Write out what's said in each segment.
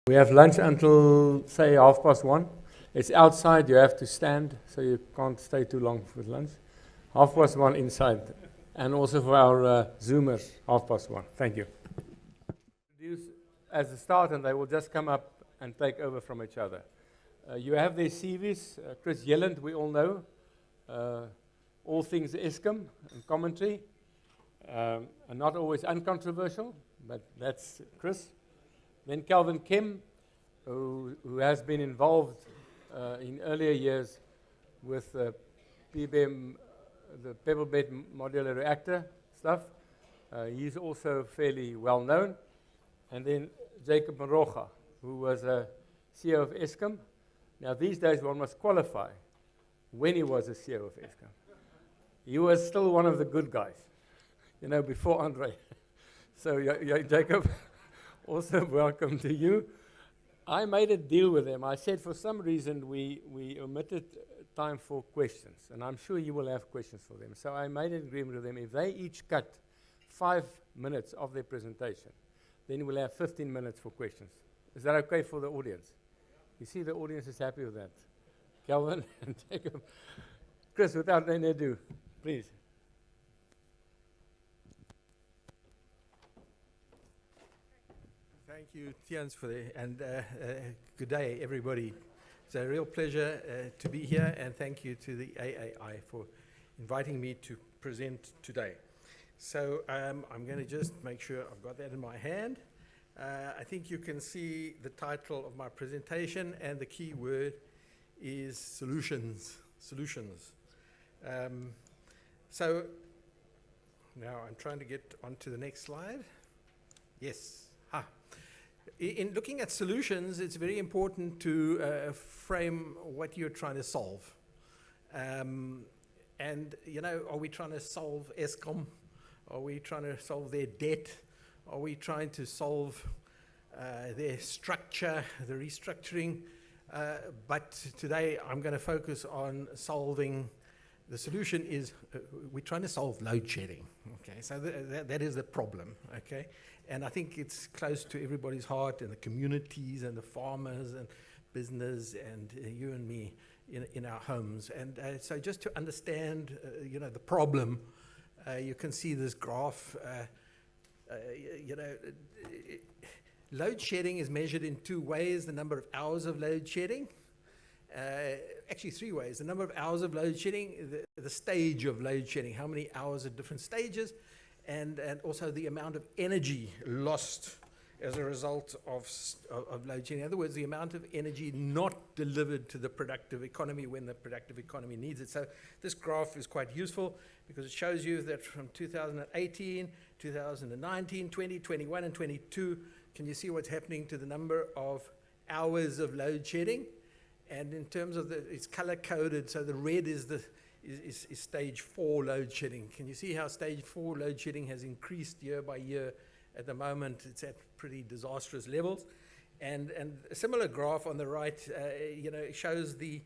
We have lunch until, say, 1:30. It's outside, you have to stand, so you can't stay too long with lunch. 1:30 inside. And also for our Zoomers, 1:30. Thank you. As a start, and they will just come up and take over from each other. You have their CVs. Chris Yelland, we all know. All things Eskom and commentary. And not always uncontroversial, but that's Chris. Then Calvin Kim, who has been involved in earlier years with PBM, the Pebble Bed modular reactor stuff. He's also fairly well known. And then Jacob Moroga, who was a CEO of Eskom. Now these days one must qualify when he was a CEO of Eskom. He was still one of the good guys, you know, before Henri. So Jacob, also welcome to you. I made a deal with them. I said for some reason we omitted time for questions, and I'm sure you will have questions for them. So I made an agreement with them. If they each cut 5 minutes of their presentation, then we'll have 15 minutes for questions. Is that okay for the audience? You see the audience is happy with that. Calvin and Jacob. Chris, without any ado, please. Thank you, Tians, for and good day, everybody. It's a real pleasure to be here, and thank you to the AAI for inviting me to present today. So I'm going to just make sure I've got that in my hand. I think you can see the title of my presentation, and the key word is solutions. Solutions. So now I'm trying to get onto the next slide. Yes. In looking at solutions, it's very important to frame what you're trying to solve. And, you know, are we trying to solve Eskom? Are we trying to solve their debt? Are we trying to solve their structure, the restructuring? But today I'm going to focus on solving, the solution is we're trying to solve load shedding. Okay, so that is the problem. Okay, and I think it's close to everybody's heart, and the communities and the farmers and business and you and me in our homes. And so just to understand, you know, the problem, you can see this graph. You know, load shedding is measured in 2 ways: the number of hours of load shedding. Actually 3 ways: the number of hours of load shedding, the stage of load shedding, how many hours at different stages, and also the amount of energy lost as a result of load shedding. In other words, the amount of energy not delivered to the productive economy when the productive economy needs it. So this graph is quite useful because it shows you that from 2018, 2019, 20, 21, and 22, can you see what's happening to the number of hours of load shedding? And in terms of it's color coded, so the red is stage 4 load shedding. Can you see how stage 4 load shedding has increased year by year? At the moment, it's at pretty disastrous levels. And a similar graph on the right, you know, shows the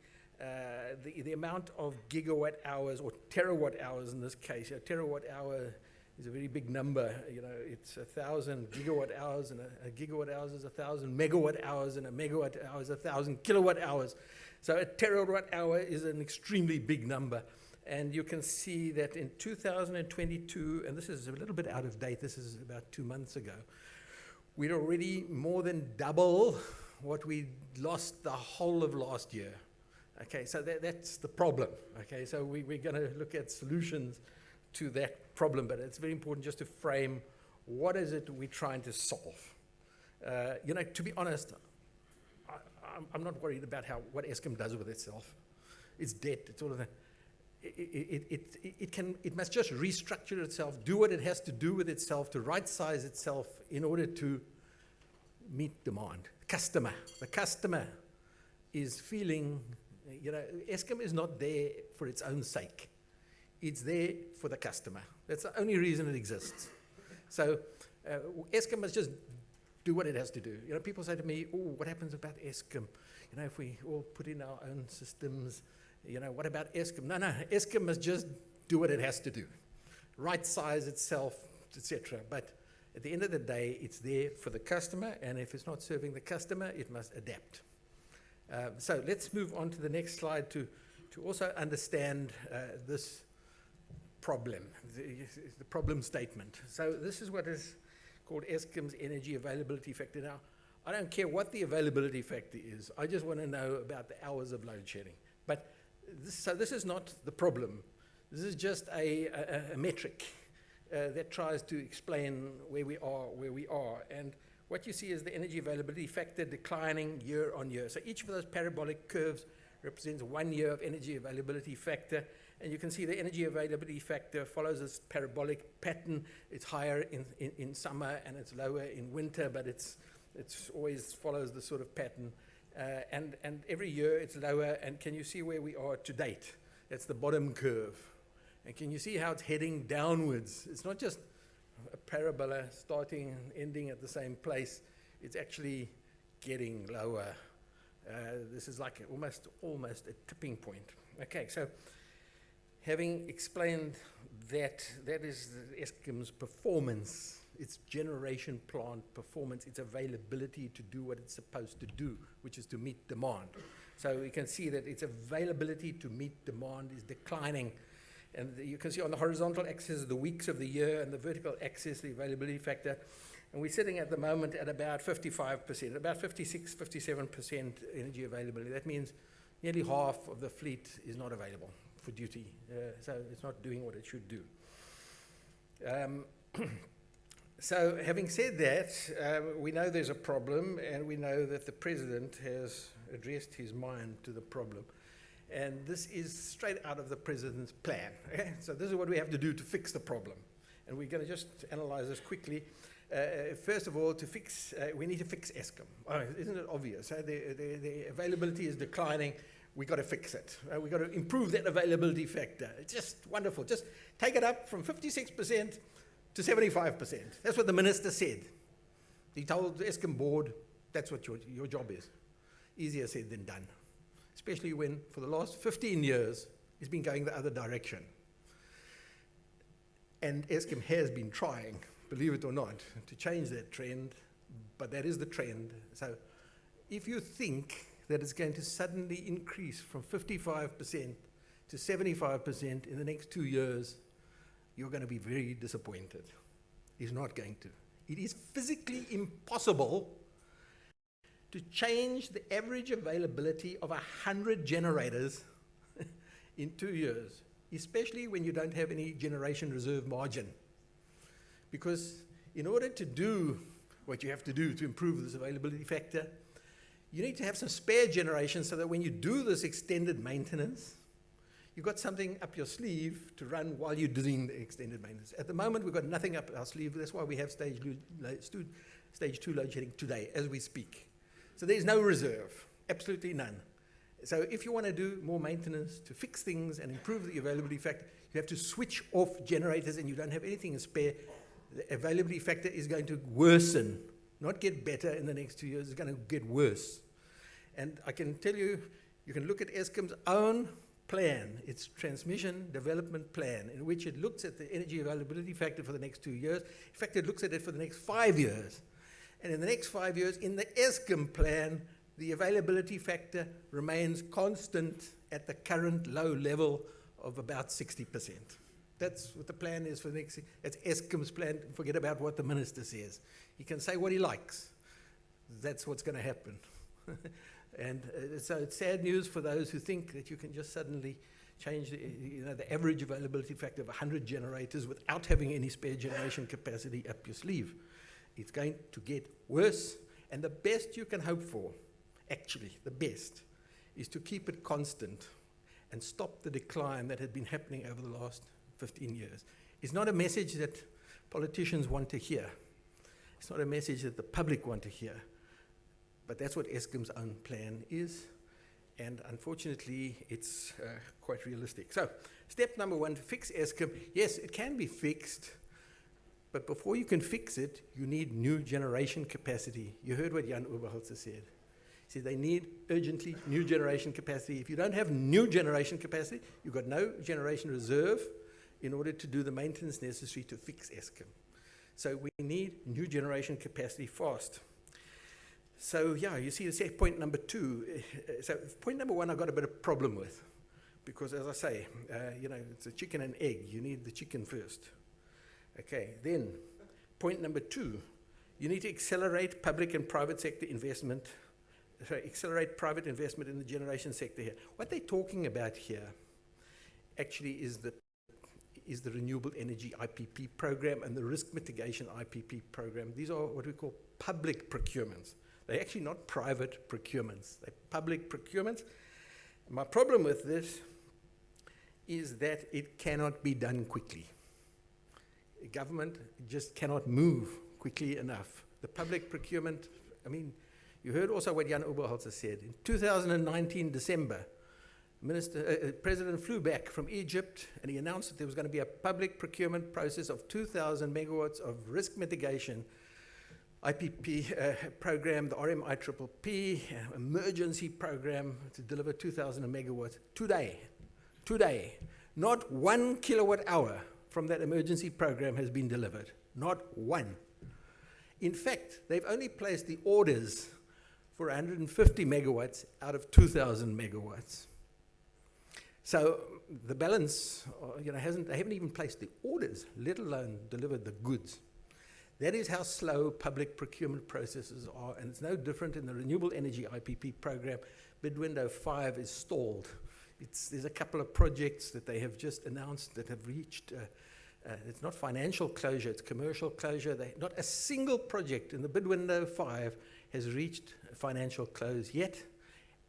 amount of gigawatt hours, or terawatt hours in this case. A terawatt hour is a very big number. You know, it's 1,000 gigawatt hours, and a gigawatt hours is 1,000 megawatt hours, and a megawatt hour is 1,000 kilowatt hours. So a terawatt hour is an extremely big number. And you can see that in 2022, and this is a little bit out of date, this is about 2 months ago, we'd already more than double what we lost the whole of last year. Okay, so that's the problem. Okay, so we're going to look at solutions to that problem, but it's very important just to frame what is it we're trying to solve. You know, to be honest, I'm not worried about what Eskom does with itself. It's debt, it's all of that. It must just restructure itself, do what it has to do with itself to right-size itself in order to meet demand. The customer is feeling, you know, Eskom is not there for its own sake. It's there for the customer. That's the only reason it exists. So Eskom must just do what it has to do. You know, people say to me, oh, what happens about Eskom? You know, if we all put in our own systems, you know, what about Eskom? No, Eskom must just do what it has to do. Right size itself, etc. But At the end of the day, it's there for the customer, and if it's not serving the customer, it must adapt. So let's move on to the next slide to also understand this problem, the problem statement. So this is what is called Eskom's energy availability factor. Now, I don't care what the availability factor is. I just want to know about the hours of load shedding. But this is not the problem. This is just a metric that tries to explain where we are. And what you see is the energy availability factor declining year on year. So each of those parabolic curves represents 1 year of energy availability factor. And you can see the energy availability factor follows this parabolic pattern. It's higher in summer and it's lower in winter, but it's always follows the sort of pattern. And every year it's lower. And can you see where we are to date? That's the bottom curve. And can you see how it's heading downwards? It's not just a parabola starting and ending at the same place. It's actually getting lower. This is like almost a tipping point. Okay, so having explained that, that is Eskom's performance, its generation plant performance, its availability to do what it's supposed to do, which is to meet demand. So we can see that its availability to meet demand is declining. And you can see on the horizontal axis the weeks of the year, and the vertical axis the availability factor. And we're sitting at the moment at about 55%, about 56, 57% energy availability. That means nearly half of the fleet is not available for duty. So it's not doing what it should do. So having said that, we know there's a problem, and we know that the president has addressed his mind to the problem. And this is straight out of the president's plan. Okay? So this is what we have to do to fix the problem. And we're going to just analyze this quickly. First of all, to fix, we need to fix Eskom. Oh, isn't it obvious? The availability is declining. We've got to fix it. We've got to improve that availability factor. It's just wonderful. Just take it up from 56% to 75%. That's what the minister said. He told the Eskom board, that's what your job is. Easier said than done. Especially when, for the last 15 years, it's been going the other direction. And Eskom has been trying, believe it or not, to change that trend, but that is the trend. So if you think that it's going to suddenly increase from 55% to 75% in the next 2 years, you're going to be very disappointed. It's not going to. It is physically impossible to change the average availability of 100 generators in 2 years, especially when you don't have any generation reserve margin. Because in order to do what you have to do to improve this availability factor, you need to have some spare generation so that when you do this extended maintenance, you've got something up your sleeve to run while you're doing the extended maintenance. At the moment, we've got nothing up our sleeve. That's why we have stage 2 load shedding today, as we speak. So there's no reserve, absolutely none. So if you want to do more maintenance to fix things and improve the availability factor, you have to switch off generators, and you don't have anything in spare. The availability factor is going to worsen, not get better in the next 2 years. It's going to get worse. And I can tell you, you can look at Eskom's own plan, its transmission development plan, in which it looks at the energy availability factor for the next 2 years. In fact, it looks at it for the next 5 years. And in the next 5 years, in the Eskom plan, the availability factor remains constant at the current low level of about 60%. That's what the plan is for the next, that's Eskom's plan. Forget about what the minister says. He can say what he likes. That's what's going to happen. And so it's sad news for those who think that you can just suddenly change the average availability factor of 100 generators without having any spare generation capacity up your sleeve. It's going to get worse, and the best you can hope for, actually, the best, is to keep it constant and stop the decline that had been happening over the last 15 years. It's not a message that politicians want to hear. It's not a message that the public want to hear. But that's what Eskom's own plan is, and unfortunately, it's quite realistic. So, step number 1, to fix Eskom. Yes, it can be fixed, but before you can fix it, you need new generation capacity. You heard what Jan Oberholzer said. He said they need urgently new generation capacity. If you don't have new generation capacity, you've got no generation reserve in order to do the maintenance necessary to fix Eskom. So we need new generation capacity fast. So yeah, you see, point number 2. So point number 1, I've got a bit of problem with, because as I say, it's a chicken and egg. You need the chicken first. Okay, then point number 2, you need to accelerate public and private sector investment. Sorry, accelerate private investment in the generation sector here. What they're talking about here actually is the renewable energy IPP program and the risk mitigation IPP program. These are what we call public procurements. They're actually not private procurements. They're public procurements. My problem with this is that it cannot be done quickly. The government just cannot move quickly enough. The public procurement, I mean, you heard also what Jan Oberholzer said. In 2019, December, President flew back from Egypt and he announced that there was going to be a public procurement process of 2,000 megawatts of risk mitigation IPP program, the RMIPPP, emergency program to deliver 2,000 megawatts today. Not 1 kilowatt hour from that emergency program has been delivered. Not one. In fact, they've only placed the orders for 150 megawatts out of 2,000 megawatts. So the balance, they haven't even placed the orders, let alone delivered the goods. That is how slow public procurement processes are, and it's no different in the renewable energy IPP program. Bid window 5 is stalled. There's a couple of projects that they have just announced that have reached, it's not financial closure, it's commercial closure. Not a single project in the bid window 5 has reached financial close yet,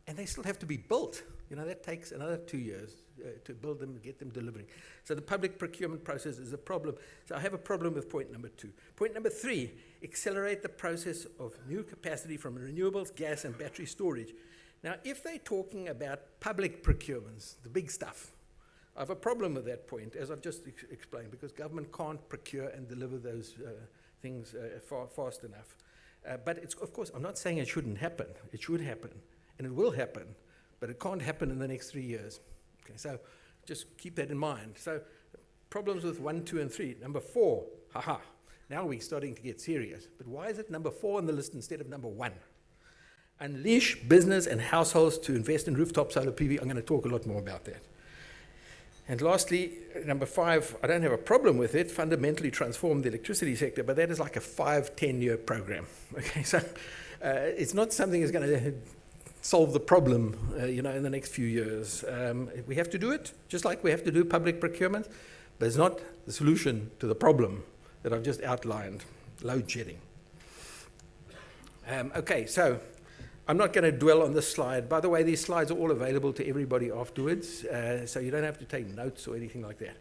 and they still have to be built. That takes another 2 years to build them and get them delivering. So the public procurement process is a problem. So I have a problem with point number 2. Point number 3, accelerate the process of new capacity from renewables, gas, and battery storage. Now, if they're talking about public procurements, the big stuff, I have a problem with that point, as I've just explained, because government can't procure and deliver those things fast enough. But it's, of course, I'm not saying it shouldn't happen. It should happen, and it will happen, but it can't happen in the next 3 years. Okay, so just keep that in mind. So problems with 1, 2, and 3. Number 4, now we're starting to get serious. But why is it number 4 on the list instead of number 1? Unleash business and households to invest in rooftop solar PV. I'm going to talk a lot more about that. And lastly, number 5, I don't have a problem with it, fundamentally transform the electricity sector, but that is like a 5-10-year program. Okay, so it's not something that's going to solve the problem, in the next few years. We have to do it, just like we have to do public procurement, but it's not the solution to the problem that I've just outlined, load shedding. Okay, so I'm not going to dwell on this slide. By the way, these slides are all available to everybody afterwards, so you don't have to take notes or anything like that.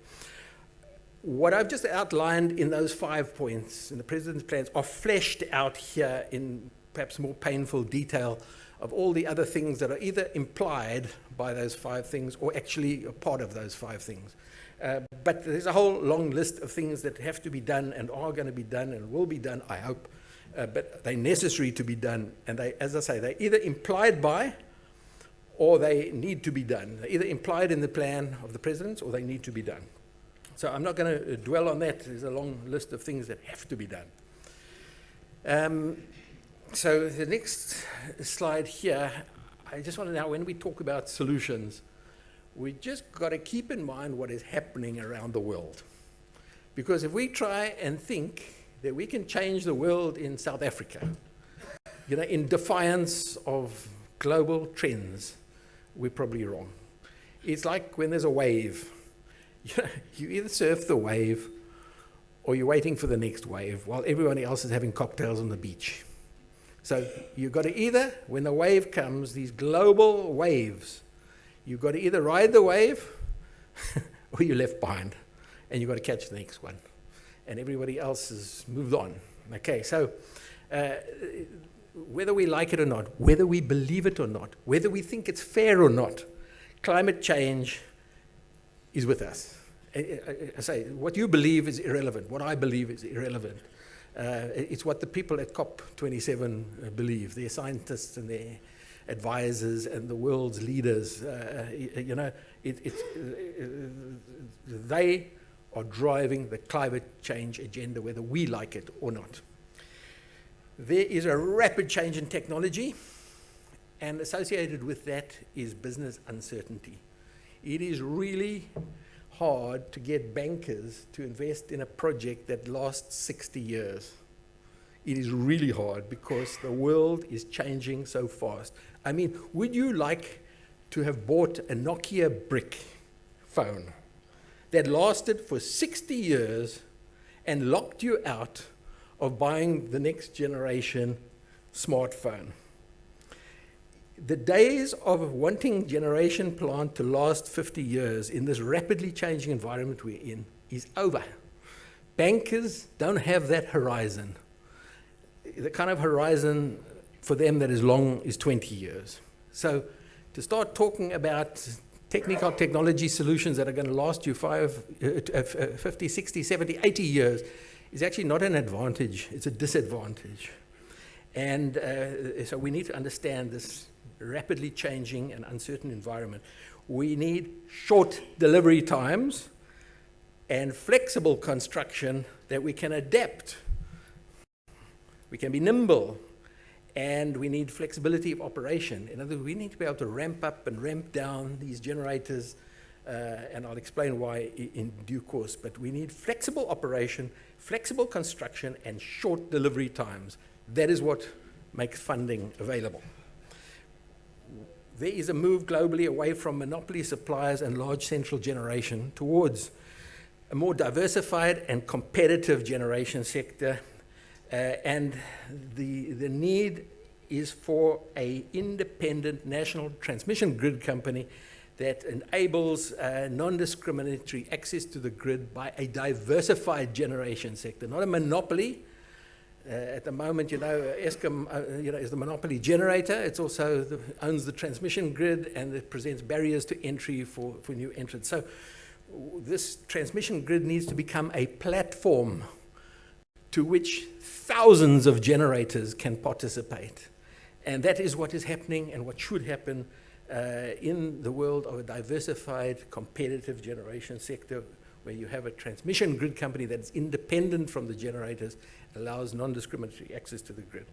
What I've just outlined in those 5 points in the President's plans are fleshed out here in perhaps more painful detail of all the other things that are either implied by those 5 things or actually a part of those 5 things. But there's a whole long list of things that have to be done and are going to be done and will be done, I hope, but they're necessary to be done. And they, as I say, they're either implied by or they need to be done. They're either implied in the plan of the President or they need to be done. So I'm not going to dwell on that. There's a long list of things that have to be done. So the next slide here, I just want to know, when we talk about solutions, we just got to keep in mind what is happening around the world. Because if we try and think that we can change the world in South Africa, in defiance of global trends, we're probably wrong. It's like when there's a wave. You either surf the wave or you're waiting for the next wave while everyone else is having cocktails on the beach. So you've got to either, when the wave comes, these global waves, you've got to either ride the wave or you're left behind and you've got to catch the next one. And everybody else has moved on. Okay, so whether we like it or not, whether we believe it or not, whether we think it's fair or not, climate change is with us. I say, what you believe is irrelevant. What I believe is irrelevant. It's what the people at COP27 believe, their scientists and their advisors and the world's leaders. They are driving the climate change agenda, whether we like it or not. There is a rapid change in technology, and associated with that is business uncertainty. It is really hard to get bankers to invest in a project that lasts 60 years. It is really hard because the world is changing so fast. I mean, would you like to have bought a Nokia brick phone that lasted for 60 years and locked you out of buying the next generation smartphone? The days of wanting generation plant to last 50 years in this rapidly changing environment we're in is over. Bankers don't have that horizon. The kind of horizon for them that is long is 20 years. So to start talking about technical technology solutions that are going to last you 50, 60, 70, 80 years is actually not an advantage, it's a disadvantage. And so we need to understand this rapidly changing and uncertain environment. We need short delivery times and flexible construction that we can adapt. We can be nimble, and we need flexibility of operation. In other words, we need to be able to ramp up and ramp down these generators, and I'll explain why in due course, but we need flexible operation, flexible construction, and short delivery times. That is what makes funding available. There is a move globally away from monopoly suppliers and large central generation towards a more diversified and competitive generation sector. And the need is for an independent national transmission grid company that enables non-discriminatory access to the grid by a diversified generation sector, not a monopoly. At the moment, Eskom is the monopoly generator. It also owns the transmission grid, and it presents barriers to entry for new entrants. So this transmission grid needs to become a platform to which thousands of generators can participate. And that is what is happening and what should happen in the world of a diversified, competitive generation sector, where you have a transmission grid company that is independent from the generators, allows non-discriminatory access to the grid.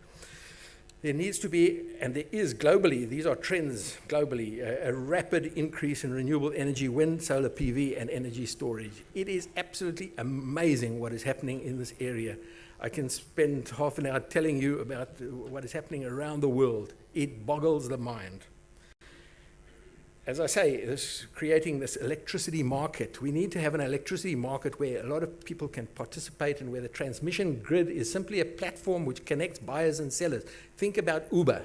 There needs to be, and there is globally, these are trends globally, a rapid increase in renewable energy, wind, solar PV, and energy storage. It is absolutely amazing what is happening in this area. I can spend half an hour telling you about what is happening around the world. It boggles the mind. As I say, creating this electricity market, we need to have an electricity market where a lot of people can participate and where the transmission grid is simply a platform which connects buyers and sellers. Think about Uber.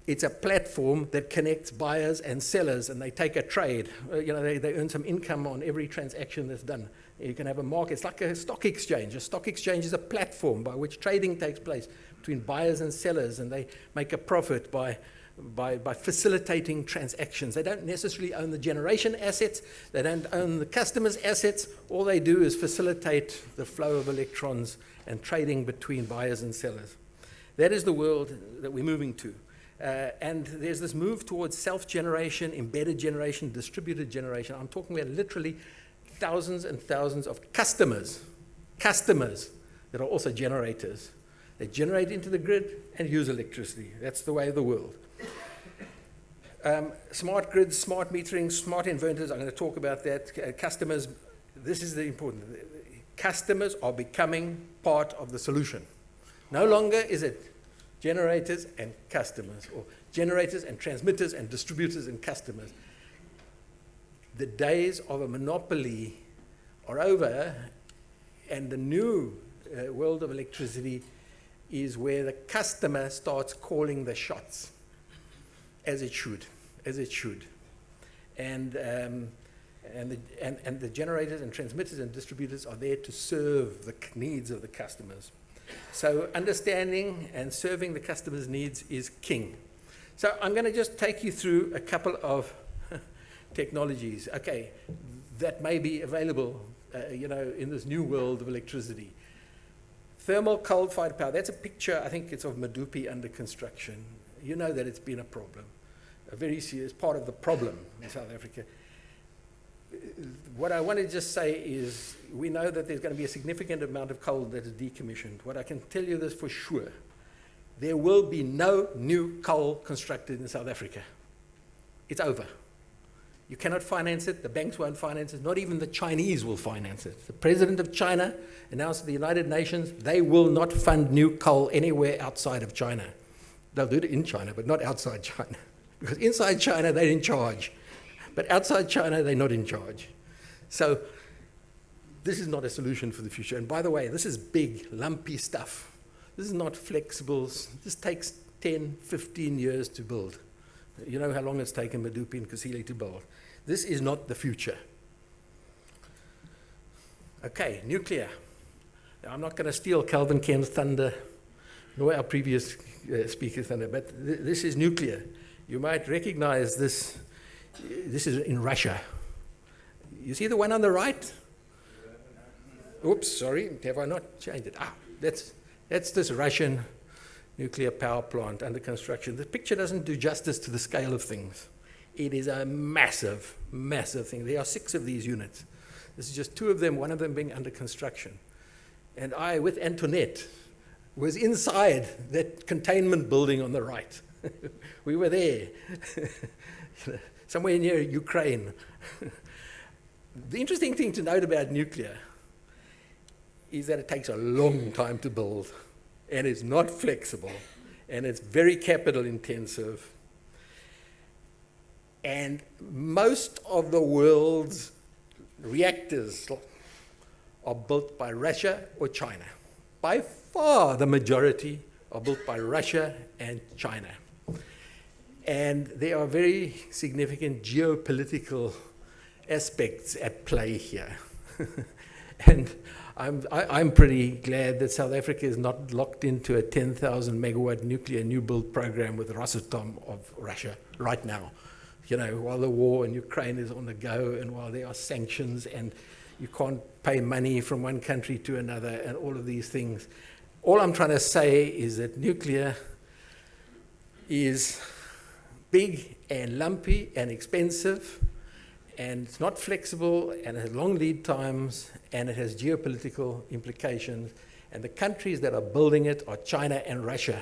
It's a platform that connects buyers and sellers, and they take a trade. They earn some income on every transaction that's done. You can have a market. It's like a stock exchange. A stock exchange is a platform by which trading takes place between buyers and sellers, and they make a profit by facilitating transactions. They don't necessarily own the generation assets. They don't own the customer's assets. All they do is facilitate the flow of electrons and trading between buyers and sellers. That is the world that we're moving to. And there's this move towards self-generation, embedded generation, distributed generation. I'm talking about literally thousands and thousands of customers that are also generators. They generate into the grid and use electricity. That's the way of the world. Smart grids, smart metering, smart inverters, I'm going to talk about that. Customers, this is the important thing. Customers are becoming part of the solution. No longer is it generators and customers, or generators and transmitters and distributors and customers. The days of a monopoly are over, and the new world of electricity is where the customer starts calling the shots, as it should. And the generators and transmitters and distributors are there to serve the needs of the customers. So understanding and serving the customer's needs is king. So I'm going to just take you through a couple of technologies, okay, that may be available, in this new world of electricity. Thermal coal-fired power. That's a picture, I think it's of Medupi under construction. You know that it's been a problem, a very serious part of the problem in South Africa. what I want to just say is we know that there's going to be a significant amount of coal that is decommissioned. What I can tell you this for sure, there will be no new coal constructed in South Africa. It's over. You cannot finance it, the banks won't finance it, not even the Chinese will finance it. The president of China announced at the United Nations they will not fund new coal anywhere outside of China. They'll do it in China, but not outside China. Because inside China, they're in charge. But outside China, they're not in charge. So this is not a solution for the future. And by the way, this is big, lumpy stuff. This is not flexible. This takes 10, 15 years to build. You know how long it's taken Medupi and Kusile to build. This is not the future. Okay, nuclear. Now, I'm not going to steal Calvin Kem's thunder, nor our previous speaker's thunder, but this is nuclear. You might recognize this. This is in Russia. You see the one on the right? Oops, sorry, have I not changed it? That's this Russian nuclear power plant under construction. The picture doesn't do justice to the scale of things. It is a massive, massive thing. There are 6 of these units. This is just 2 of them, one of them being under construction. And I, with Antoinette, was inside that containment building on the right. We were there, somewhere near Ukraine. The interesting thing to note about nuclear is that it takes a long time to build, and it's not flexible, and it's very capital intensive. And most of the world's reactors are built by Russia or China. By far, the majority are built by Russia and China. And there are very significant geopolitical aspects at play here. And I'm pretty glad that South Africa is not locked into a 10,000 megawatt nuclear new build program with Rosatom of Russia right now. You know, while the war in Ukraine is on the go and while there are sanctions and you can't pay money from one country to another and all of these things. All I'm trying to say is that nuclear is big and lumpy and expensive, and it's not flexible, and it has long lead times, and it has geopolitical implications. And the countries that are building it are China and Russia.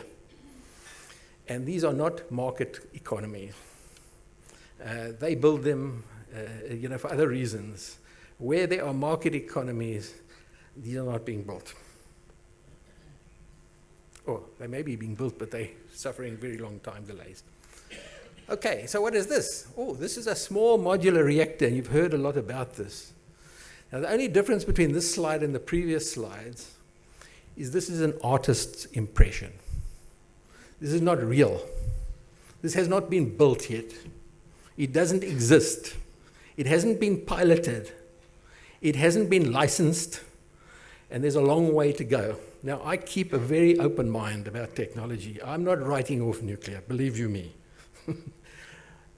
And these are not market economies. They build them for other reasons. Where there are market economies, these are not being built. Or they may be being built, but they're suffering very long time delays. Okay, so what is this? Oh, this is a small modular reactor, and you've heard a lot about this. Now, the only difference between this slide and the previous slides is this is an artist's impression. This is not real. This has not been built yet. It doesn't exist. It hasn't been piloted. It hasn't been licensed, and there's a long way to go. Now, I keep a very open mind about technology. I'm not writing off nuclear, believe you me.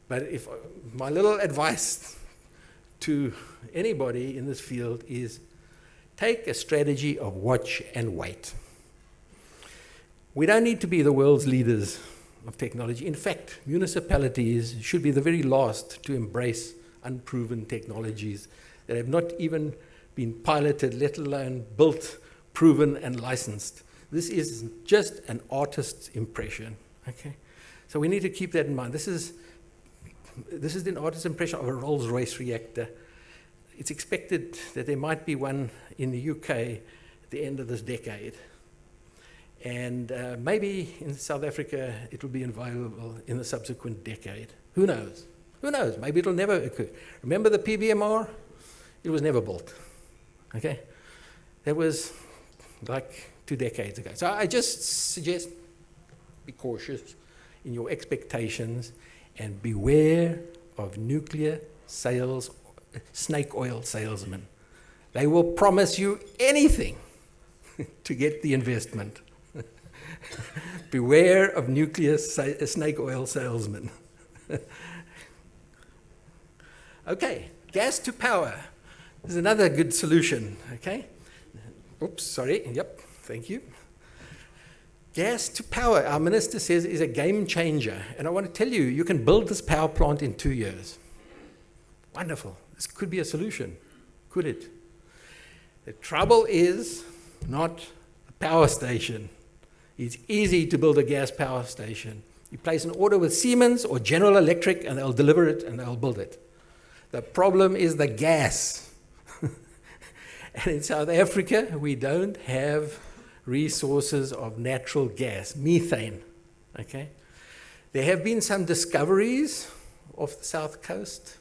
But if my little advice to anybody in this field is take a strategy of watch and wait. We don't need to be the world's leaders of technology. In fact, municipalities should be the very last to embrace unproven technologies that have not even been piloted, let alone built, proven, and licensed. This is just an artist's impression, okay? So we need to keep that in mind. This is an artist's impression of a Rolls-Royce reactor. It's expected that there might be one in the UK at the end of this decade. And maybe in South Africa, it will be available in the subsequent decade. Who knows? Who knows? Maybe it'll never occur. Remember the PBMR? It was never built, okay? That was like 2 decades ago. So I just suggest be cautious in your expectations and beware of nuclear sales, snake oil salesmen. They will promise you anything to get the investment. Beware of nuclear snake oil salesmen. Okay, gas to power is another good solution, okay? Oops, sorry, yep, thank you. Gas to power, our minister says, is a game changer. And I want to tell you, you can build this power plant in 2 years. Wonderful. This could be a solution, could it? The trouble is not a power station. It's easy to build a gas power station. You place an order with Siemens or General Electric and they'll deliver it and they'll build it. The problem is the gas. And in South Africa, we don't have resources of natural gas, methane, okay? There have been some discoveries off the south coast.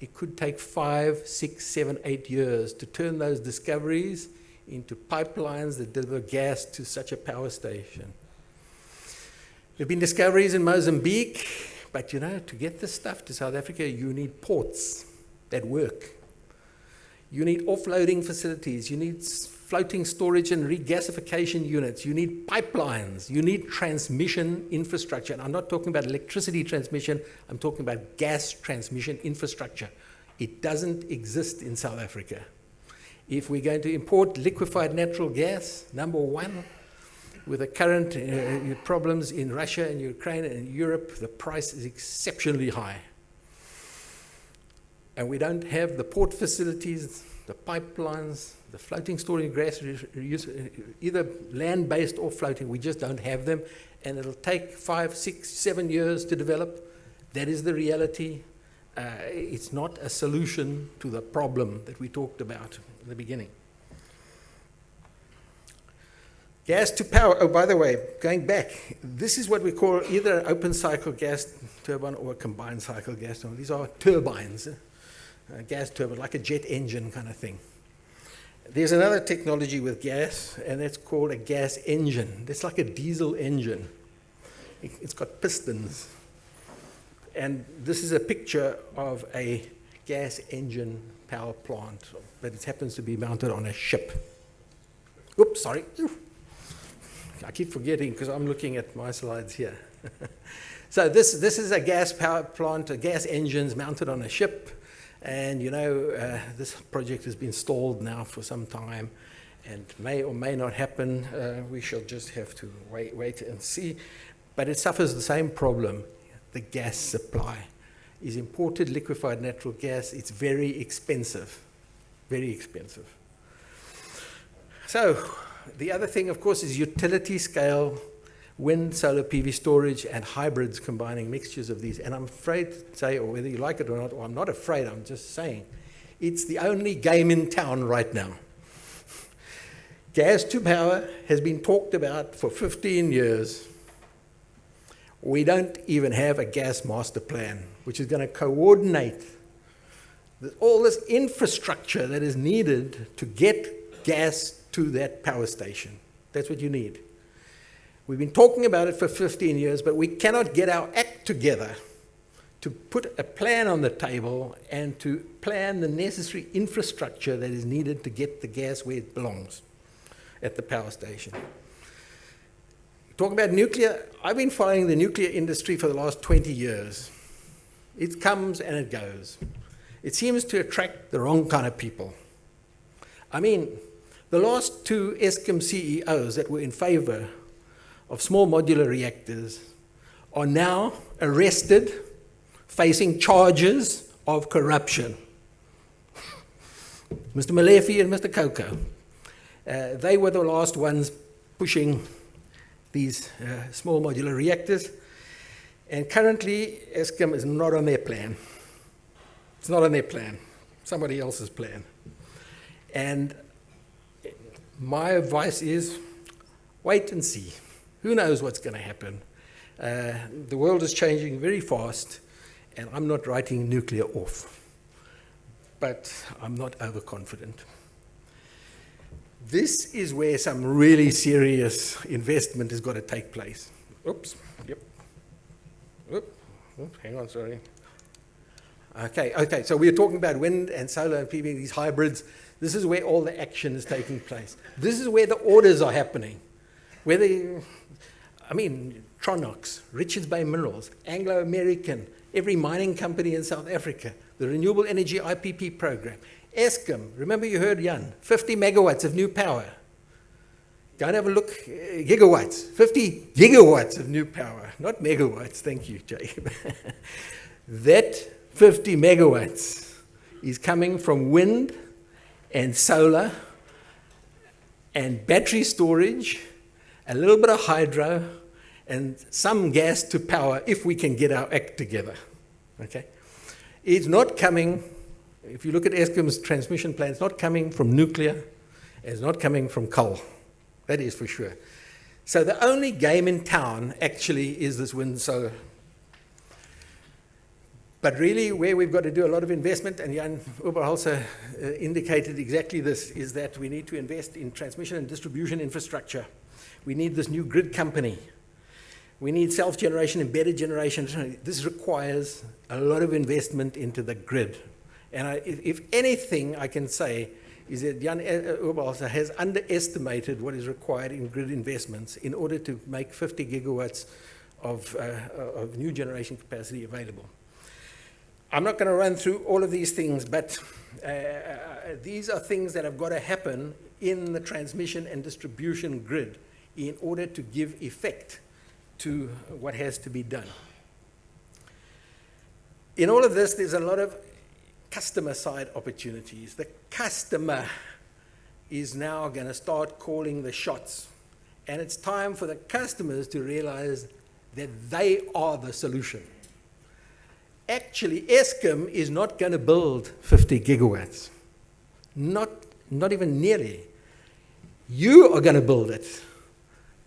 It could take 5, 6, 7, 8 years to turn those discoveries into pipelines that deliver gas to such a power station. There have been discoveries in Mozambique, but you know, to get this stuff to South Africa, you need ports that work. You need offloading facilities. You need floating storage and regasification units. You need pipelines. You need transmission infrastructure. And I'm not talking about electricity transmission. I'm talking about gas transmission infrastructure. It doesn't exist in South Africa. If we're going to import liquefied natural gas, number one, with the current problems in Russia and Ukraine and Europe, the price is exceptionally high. And we don't have the port facilities, the pipelines, the floating storage gas, either land-based or floating. We just don't have them. And it'll take 5, 6, 7 years to develop. That is the reality. It's not a solution to the problem that we talked about in the beginning. Gas to power, oh, by the way, going back, this is what we call either an open cycle gas turbine or a combined cycle gas turbine. These are turbines, gas turbine, like a jet engine kind of thing. There's another technology with gas, and that's called a gas engine. It's like a diesel engine. It's got pistons. And this is a picture of a gas engine power plant, but it happens to be mounted on a ship. Oops, sorry. I keep forgetting because I'm looking at my slides here. So this is a gas power plant, a gas engines mounted on a ship. And you know, this project has been stalled now for some time and may or may not happen. We shall just have to wait and see. But it suffers the same problem. The gas supply is imported liquefied natural gas. It's very expensive, very expensive. So the other thing, of course, is utility scale wind, solar PV storage, and hybrids combining mixtures of these. And I'm afraid to say, or whether you like it or not, or I'm not afraid, I'm just saying, it's the only game in town right now. Gas to power has been talked about for 15 years. We don't even have a gas master plan, which is going to coordinate all this infrastructure that is needed to get gas to that power station. That's what you need. We've been talking about it for 15 years, but we cannot get our act together to put a plan on the table and to plan the necessary infrastructure that is needed to get the gas where it belongs, at the power station. Talking about nuclear, I've been following the nuclear industry for the last 20 years. It comes and it goes. It seems to attract the wrong kind of people. I mean, the last two Eskom CEOs that were in favor of small modular reactors are now arrested, facing charges of corruption. Mr. Molefe and Mr. Coco. They were the last ones pushing these small modular reactors. And currently, Eskom is not on their plan. It's not on their plan. Somebody else's plan. And my advice is, wait and see. Who knows what's going to happen? The world is changing very fast, and I'm not writing nuclear off. But I'm not overconfident. This is where some really serious investment has got to take place. Oops, yep. Oops, hang on, sorry. Okay, so we're talking about wind and solar and PV, these hybrids. This is where all the action is taking place. This is where the orders are happening. Tronox, Richards Bay Minerals, Anglo American, every mining company in South Africa, the Renewable Energy IPP program, Eskom, remember you heard Jan, 50 megawatts of new power. Go and have a look, gigawatts, 50 gigawatts of new power, not megawatts, thank you, Jay. That 50 megawatts is coming from wind and solar and battery storage, a little bit of hydro, and some gas to power if we can get our act together. Okay? It's not coming, if you look at Eskom's transmission plan, it's not coming from nuclear, it's not coming from coal. That is for sure. So the only game in town actually is this wind solar. But really, where we've got to do a lot of investment, and Jan Oberholzer indicated exactly this, is that we need to invest in transmission and distribution infrastructure. We need this new grid company. We need self-generation, embedded generation. This requires a lot of investment into the grid. And if anything I can say is that Jan Oberholzer has underestimated what is required in grid investments in order to make 50 gigawatts of new generation capacity available. I'm not going to run through all of these things, but these are things that have got to happen in the transmission and distribution grid in order to give effect to what has to be done. In all of this, there's a lot of customer side opportunities. The customer is now going to start calling the shots. And it's time for the customers to realize that they are the solution. Actually, Eskom is not going to build 50 gigawatts. Not even nearly. You are going to build it.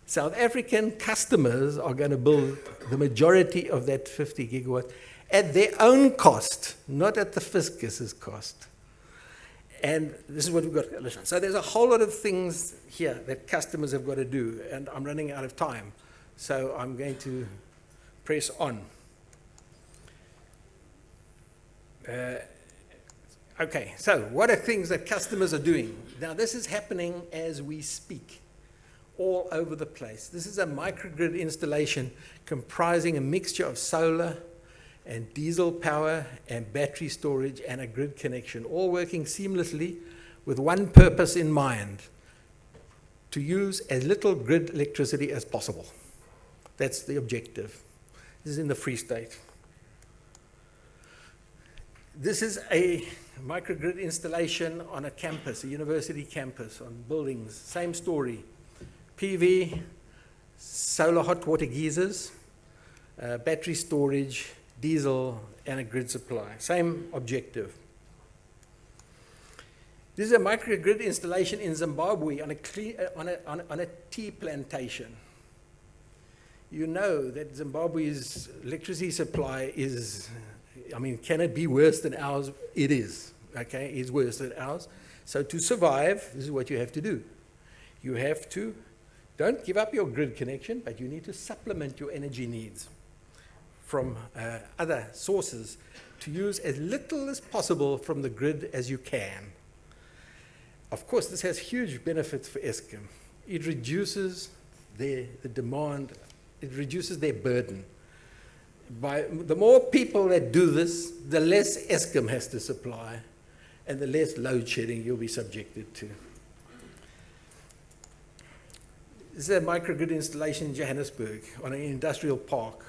South African customers are going to build the majority of that 50 gigawatts at their own cost, not at the fiscus's cost. And this is what we've got to listen. So there's a whole lot of things here that customers have got to do, and I'm running out of time. So I'm going to press on. Okay, so what are things that customers are doing? Now, this is happening as we speak, all over the place. This is a microgrid installation comprising a mixture of solar and diesel power and battery storage and a grid connection, all working seamlessly with one purpose in mind: to use as little grid electricity as possible. That's the objective. This is in the Free State. This is a microgrid installation on a campus, a university campus, on buildings. Same story. PV, solar hot water geysers, battery storage, diesel, and a grid supply. Same objective. This is a microgrid installation in Zimbabwe on a tea plantation. You know that Zimbabwe's electricity supply is, I mean, can it be worse than ours? It is, okay? It's worse than ours. So to survive, this is what you have to do. You have to, don't give up your grid connection, but you need to supplement your energy needs from other sources to use as little as possible from the grid as you can. Of course, this has huge benefits for Eskom. It reduces the demand, it reduces their burden. By the more people that do this, the less Eskom has to supply, and the less load shedding you'll be subjected to. This is a microgrid installation in Johannesburg on an industrial park.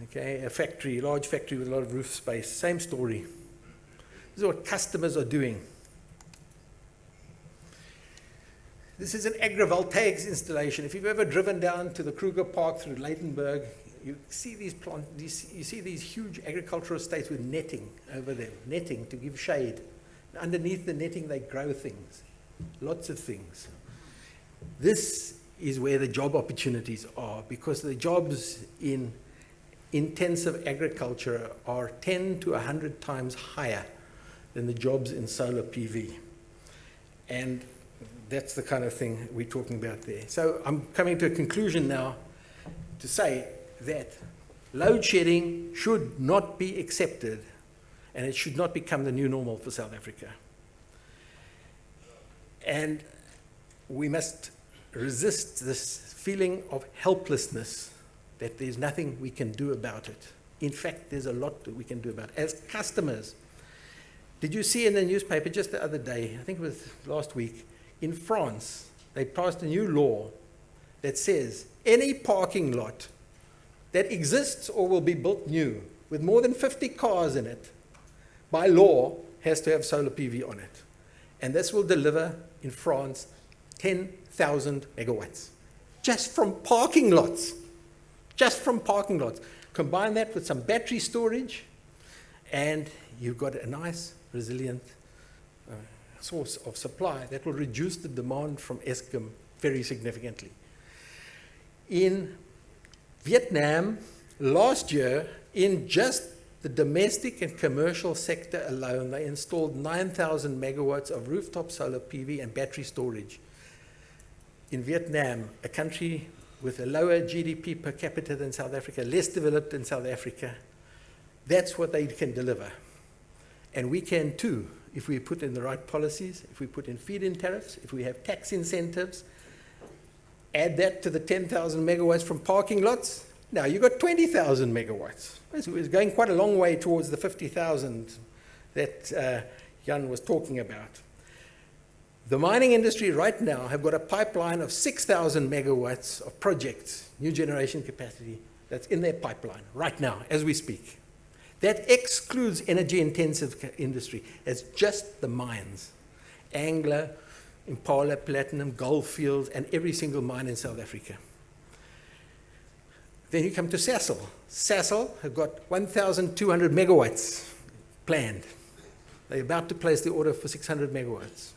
Okay, a factory, a large factory with a lot of roof space. Same story. This is what customers are doing. This is an agrivoltaics installation. If you've ever driven down to the Kruger Park through Leidenburg, you see these huge agricultural estates with netting over them, netting to give shade. And underneath the netting, they grow things, lots of things. This is where the job opportunities are, because the jobs in intensive agriculture are 10 to 100 times higher than the jobs in solar PV. And that's the kind of thing we're talking about there. So I'm coming to a conclusion now to say that load shedding should not be accepted, and it should not become the new normal for South Africa. And we must resist this feeling of helplessness, that there's nothing we can do about it. In fact, there's a lot that we can do about it. As customers, did you see in the newspaper just the other day, I think it was last week, in France, they passed a new law that says any parking lot that exists or will be built new with more than 50 cars in it, by law, has to have solar PV on it. And this will deliver in France 10,000 megawatts. Just from parking lots. Just from parking lots. Combine that with some battery storage, and you've got a nice, resilient source of supply that will reduce the demand from Eskom very significantly. In Vietnam, last year, in just the domestic and commercial sector alone, they installed 9,000 megawatts of rooftop solar PV and battery storage. In Vietnam, a country with a lower GDP per capita than South Africa, less developed than South Africa, that's what they can deliver. And we can too, if we put in the right policies, if we put in feed-in tariffs, if we have tax incentives, add that to the 10,000 megawatts from parking lots, now you've got 20,000 megawatts. It's going quite a long way towards the 50,000 that Jan was talking about. The mining industry right now have got a pipeline of 6,000 megawatts of projects, new generation capacity, that's in their pipeline right now, as we speak. That excludes energy-intensive industry. It's just the mines. Angler, Impala, Platinum, Goldfields, and every single mine in South Africa. Then you come to Sasol. Sasol have got 1,200 megawatts planned. They're about to place the order for 600 megawatts.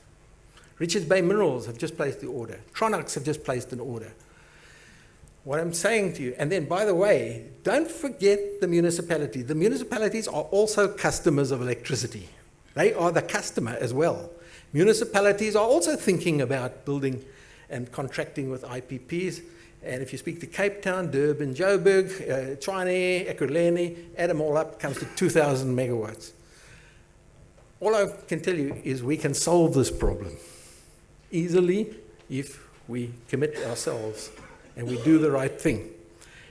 Richards Bay Minerals have just placed the order. Tronox have just placed an order. What I'm saying to you, and then by the way, don't forget the municipality. The municipalities are also customers of electricity. They are the customer as well. Municipalities are also thinking about building and contracting with IPPs. And if you speak to Cape Town, Durban, Joburg, Tshwane, Ekurhuleni, add them all up, it comes to 2,000 megawatts. All I can tell you is we can solve this problem easily if we commit ourselves and we do the right thing.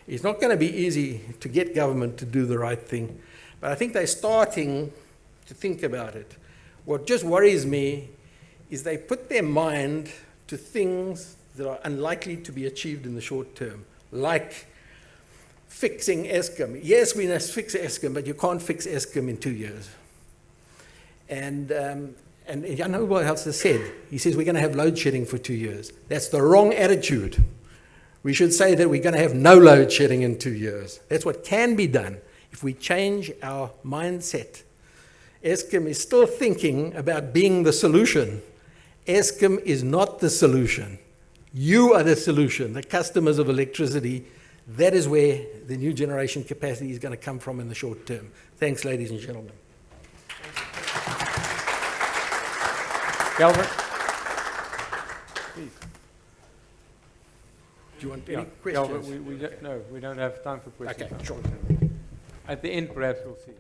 It's not going to be easy to get government to do the right thing, but I think they're starting to think about it. What just worries me is they put their mind to things that are unlikely to be achieved in the short term, like fixing Eskom. Yes, we must fix Eskom, but you can't fix Eskom in 2 years. And Jan Hoobalhout has said, he says we're going to have load shedding for 2 years. That's the wrong attitude. We should say that we're going to have no load shedding in 2 years. That's what can be done if we change our mindset. Eskom is still thinking about being the solution. Eskom is not the solution. You are the solution, the customers of electricity. That is where the new generation capacity is going to come from in the short term. Thanks, ladies and gentlemen. Calvin? Please. Do you want any questions? Calvin, we don't have time for questions. Okay, sure. At the end, perhaps we'll see.